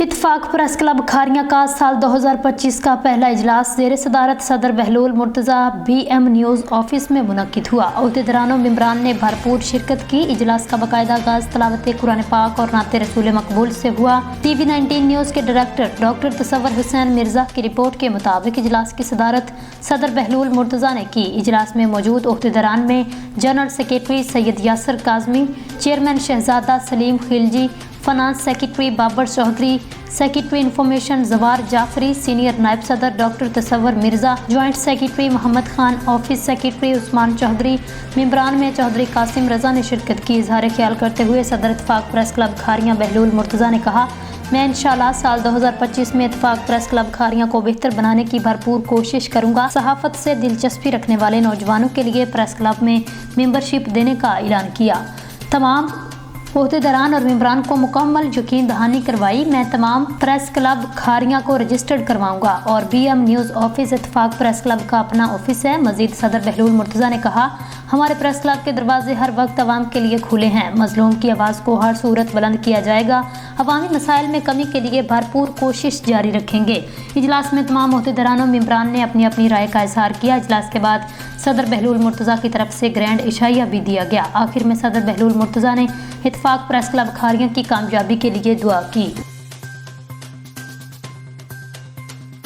इत्तेफाक press club Khariyan का साल 2025 का पहला इजलास ज़ेर सदारत सदर बहलूल मुर्तज़ा BM न्यूज़ ऑफिस में मुनक्किद हुआ। अहदेदारान और मेंबरान ने भरपूर शिरकत की। इजलास का बाकायदा आगाज़ तलावत कुरान पाक और नाते रसूल मकबूल से हुआ। TV19 न्यूज़ के डायरेक्टर डॉक्टर तसव्वुर हुसैन मिर्जा की रिपोर्ट के मुताबिक इजलास की सदारत सदर बहलूल मुर्तज़ा ने की। इजलास में मौजूद अहदेदारान में general secretary Syed Yasir Kazmi, chairman Shahzada Salim Khilji, finance secretary Babar Chaudhry, secretary information Jawar Jafri, senior नायब सदर doctor Tasawwur Mirza, joint secretary Mohammad Khan, office secretary Usman Chaudhry, मेंबरान में चौधरी कासिम रजा ने शिरकत की। इजहार ख्याल करते हुए सदर इत्तेफाक प्रेस क्लब खारियां बहलूल मुर्तज़ा ने कहा, मैं इंशाल्लाह साल 2025 में इत्तेफाक प्रेस क्लब खारियां को बेहतर बनाने की भरपूर कोशिश करूंगा। सहाफत से दिलचस्पी रखने वाले नौजवानों के लिए प्रेस क्लब में मेंबरशिप देने का ऐलान किया। तमाम अहदेदारान और मेंबरान को मुकम्मल यकीन दहानी करवाई। मैं तमाम प्रेस क्लब खारियां को रजिस्टर्ड करवाऊंगा और BM न्यूज़ ऑफिस इत्तेफाक प्रेस क्लब का अपना ऑफिस है। मजीद सदर बहलूल मुर्तज़ा ने कहा, हमारे प्रेस क्लब के दरवाजे हर वक्त अवाम के लिए खुले हैं। मजलूम की आवाज़ को हर सूरत बुलंद किया जाएगा। अवामी मसाइल में कमी के लिए भरपूर कोशिश जारी रखेंगे। इजलास में तमाम अहदेदारान और मेंबरान ने अपनी अपनी राय का इजहार किया। इजलास के बाद सदर बहलूल मुर्तज़ा की तरफ से ग्रैंड इशाइया भी दिया गया। आखिर में सदर बहलूल मुर्तज़ा ने इत्तेफाक प्रेस क्लब खारियां की कामयाबी के लिए दुआ की।